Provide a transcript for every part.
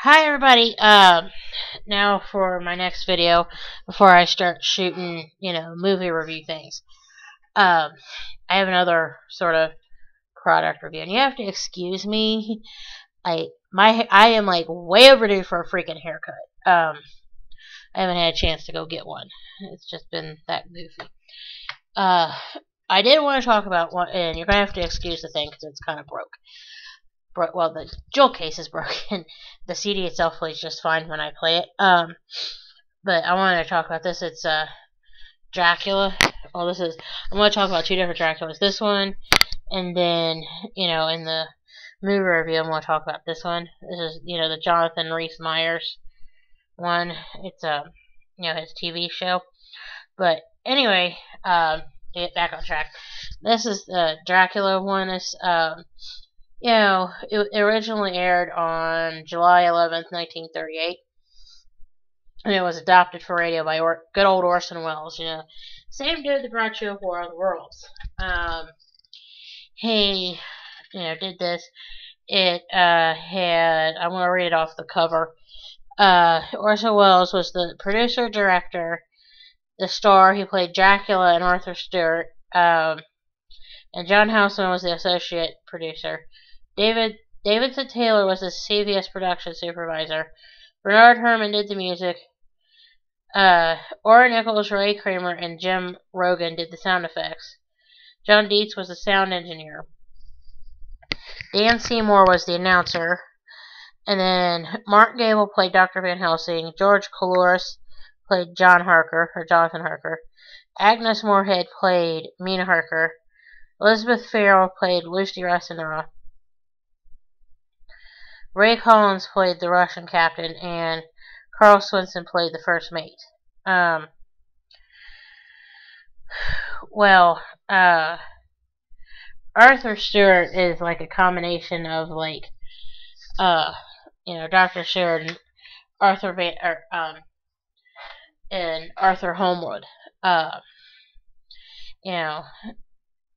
Hi everybody. Now for my next video, before I start shooting, movie review things. Um, I have another sort of product review, and you have to excuse me. I am like way overdue for a freaking haircut. I haven't had a chance to go get one. It's just been that goofy. I did want to talk about one, and you're gonna have to excuse the thing because it's kind of broke. Well, the jewel case is broken. The CD itself plays just fine when I play it. But I wanted to talk about this. It's Dracula. Well, I'm going to talk about two different Draculas. This one, and then in the movie review, I'm going to talk about this one. This is the Jonathan Rhys Meyers one. It's his TV show. But anyway, to get back on track. This is the Dracula one. It originally aired on July 11th, 1938, and it was adapted for radio by good old Orson Welles. Same dude that brought you War of the Worlds. He, did this. It had. I'm gonna read it off the cover. Orson Welles was the producer, director, the star. He played Dracula and Arthur Stewart. And John Houseman was the associate producer. Davidson Taylor was the CBS production supervisor. Bernard Herrmann did the music. Orrin Nichols, Ray Kramer, and Jim Rogan did the sound effects. John Dietz was the sound engineer. Dan Seymour was the announcer. And then Mark Gable played Dr. Van Helsing. George Coulouris played Jonathan Harker. Agnes Moorehead played Mina Harker. Elizabeth Farrell played Lucy Rassenra. Ray Collins played the Russian captain, and Carl Swinson played the first mate. Arthur Stewart is like a combination of Dr. Stewart and Arthur Holmwood.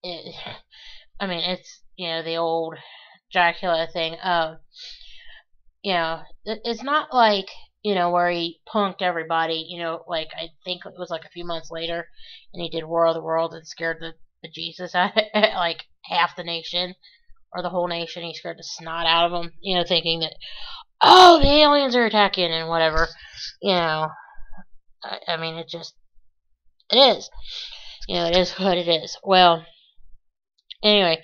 It's the old Dracula thing. It's not like, where he punked everybody, I think it was like a few months later, and he did War of the Worlds and scared the Jesus out of like half the nation, or the whole nation. He scared the snot out of them, thinking that, oh, the aliens are attacking and whatever. It is. It is what it is. Well, anyway,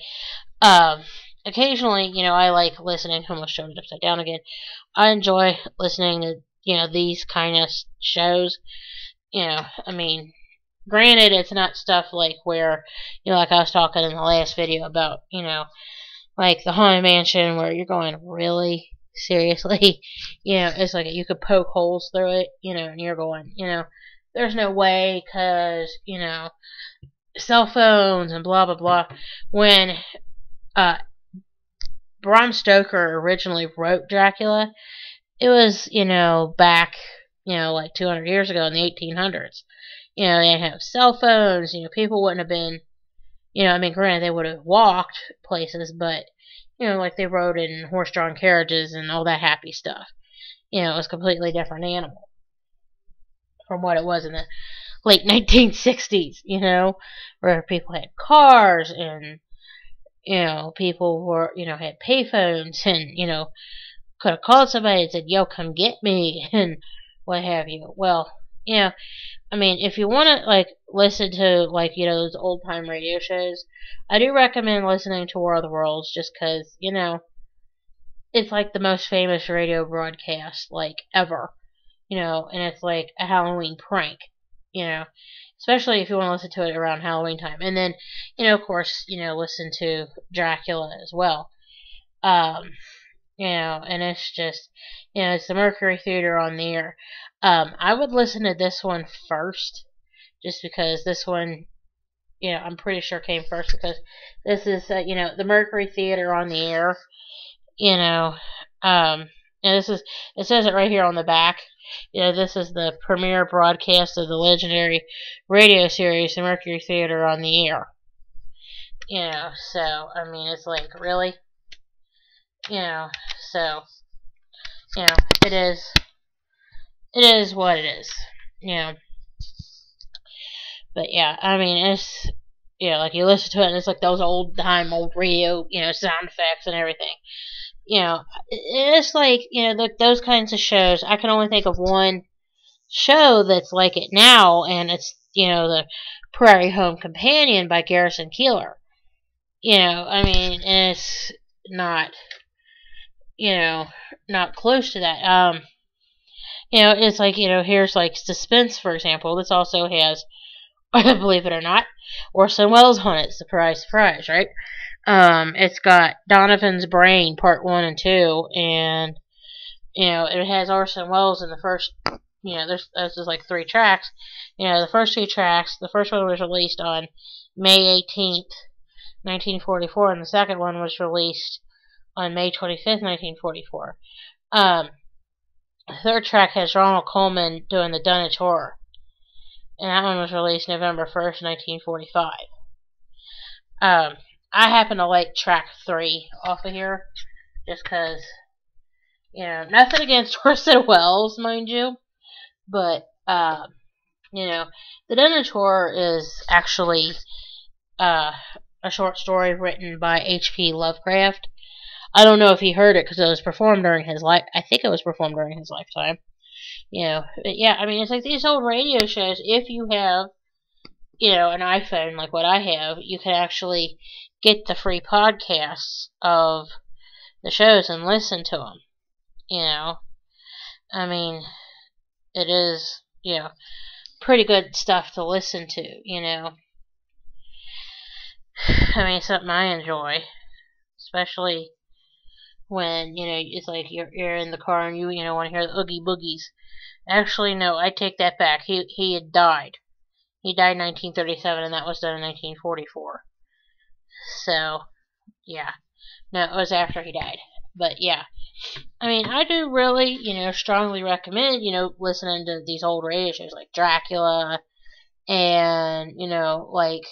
occasionally, I like listening. Almost showed it upside down again. I enjoy listening to, these kind of shows. Granted, it's not stuff like where, like I was talking in the last video about, like the Haunted Mansion, where you're going, really? Seriously? It's like you could poke holes through it, and you're going, there's no way, because, cell phones and blah, blah, blah. When, Bram Stoker originally wrote Dracula, it was, back, like 200 years ago in the 1800s. They didn't have cell phones, people wouldn't have been, granted, they would have walked places, but, like they rode in horse-drawn carriages and all that happy stuff. It was a completely different animal from what it was in the late 1960s, where people had cars and, people were, had payphones and, could have called somebody and said, yo, come get me, and what have you. Well, if you want to, listen to, those old-time radio shows, I do recommend listening to War of the Worlds, just because, it's, like, the most famous radio broadcast, ever, and it's, like, a Halloween prank, especially if you want to listen to it around Halloween time. And then, of course, listen to Dracula as well. And it's just, it's the Mercury Theater on the air. I would listen to this one first, just because this one, I'm pretty sure came first, because this is, the Mercury Theater on the air, and it says it right here on the back. This is the premiere broadcast of the legendary radio series, The Mercury Theater on the Air. So, it's like, really? So, you know, it is what it is, you know. But yeah, I mean, it's, you know, like you listen to it and it's like those old radio, you know, sound effects and everything. You know, it's like, you know, those kinds of shows. I can only think of one show that's like it now, and it's, you know, the Prairie Home Companion by Garrison Keillor. You know, I mean, it's not, you know, not close to that. You know, it's like, you know, here's like Suspense, for example. This also has, believe it or not, Orson Welles on it. Surprise, surprise, right? It's got Donovan's Brain Part 1 and 2, and, you know, it has Orson Welles in the first, you know, this is like 3 tracks. You know, the first 2 tracks, the first one was released on May 18th, 1944, and the second one was released on May 25th, 1944. The third track has Ronald Colman doing the Dunwich Horror, and that one was released November 1st, 1945. I happen to like track 3 off of here, just because, you know, nothing against Orson Welles, mind you, but, you know, the Dunwich Horror is actually a short story written by H.P. Lovecraft. I don't know if he heard it because it was performed during his life. I think it was performed during his lifetime. You know, but yeah, I mean, it's like these old radio shows. If you have, you know, an iPhone like what I have, you can actually get the free podcasts of the shows and listen to them. You know, I mean, it is, you know, pretty good stuff to listen to, you know. I mean, it's something I enjoy, especially when, you know, it's like you're in the car and you know, want to hear the Oogie Boogies. Actually, no, I take that back. He had died. He died in 1937, and that was done in 1944. So, yeah. No, it was after he died. But, yeah. I mean, I do really, you know, strongly recommend, you know, listening to these old radio shows like Dracula and, you know, like,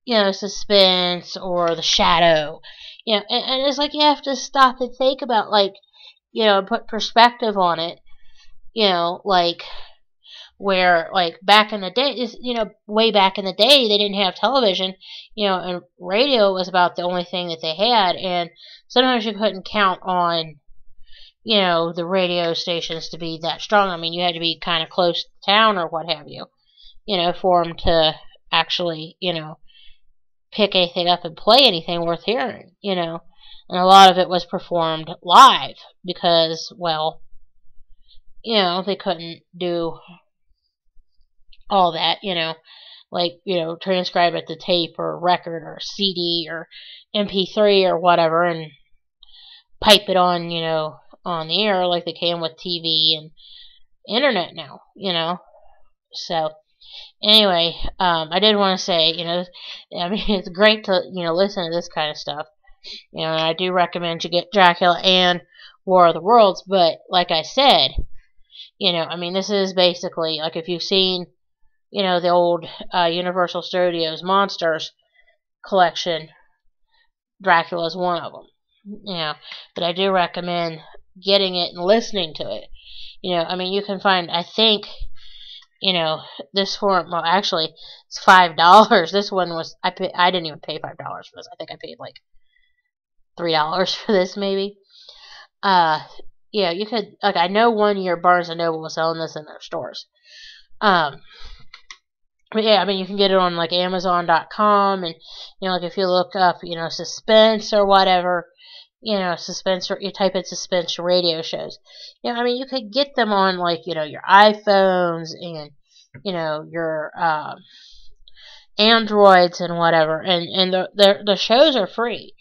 you know, Suspense or The Shadow. You know, and it's like you have to stop and think about, like, you know, put perspective on it. You know, like, where, like, back in the day, you know, way back in the day, they didn't have television, you know, and radio was about the only thing that they had, and sometimes you couldn't count on, you know, the radio stations to be that strong. I mean, you had to be kind of close to town or what have you, you know, for them to actually, you know, pick anything up and play anything worth hearing, you know. And a lot of it was performed live because, well, you know, they couldn't do all that, you know, like, you know, transcribe it to tape or record or CD or MP3 or whatever and pipe it on, you know, on the air like they can with TV and internet now, you know. So, anyway, I did want to say, you know, I mean, it's great to, you know, listen to this kind of stuff. You know, and I do recommend you get Dracula and War of the Worlds, but like I said, you know, I mean, this is basically, like, if you've seen, you know, the old Universal Studios Monsters collection, Dracula is one of them. You know, but I do recommend getting it and listening to it. You know, I mean, you can find, I think, you know, this form, well, actually, it's $5. This one was, I didn't even pay $5 for this. I think I paid like $3 for this, maybe. Yeah, you could, like, I know one year Barnes & Noble was selling this in their stores. But yeah, I mean, you can get it on, like, Amazon.com, and, you know, like, if you look up, you know, Suspense or whatever, you know, Suspense, or you type in Suspense radio shows. You know, I mean, you could get them on, like, you know, your iPhones and, you know, your Androids and whatever, and the shows are free.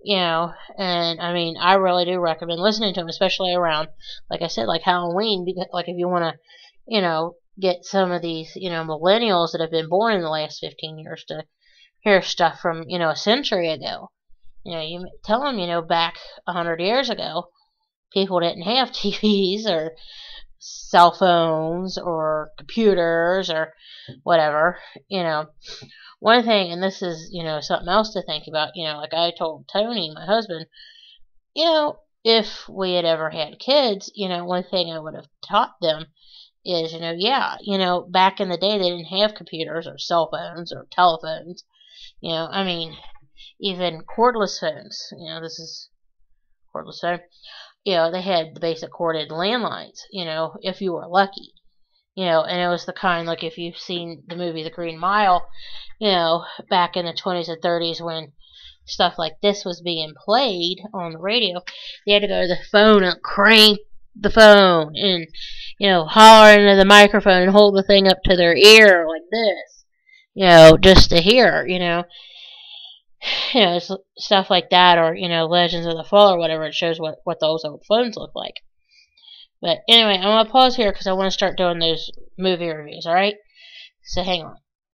You know, and I mean, I really do recommend listening to them, especially around, like I said, like Halloween, because, like, if you want to, you know, get some of these, you know, millennials that have been born in the last 15 years to hear stuff from, you know, a century ago. You know, you tell them, you know, back 100 years ago, people didn't have TVs or cell phones or computers or whatever, you know. One thing, and this is, you know, something else to think about, you know, like I told Tony, my husband, you know, if we had ever had kids, one thing I would have taught them is, yeah, back in the day they didn't have computers or cell phones or telephones. I mean, even cordless phones. This is cordless phone. They had the basic corded landlines. If you were lucky. And it was the kind, like if you've seen the movie The Green Mile, back in the 20s and 30s when stuff like this was being played on the radio, they had to go to the phone and crank the phone and, holler into the microphone and hold the thing up to their ear like this, just to hear, stuff like that, or, Legends of the Fall or whatever. It shows what those old phones look like. But anyway, I'm going to pause here because I want to start doing those movie reviews, alright? So hang on.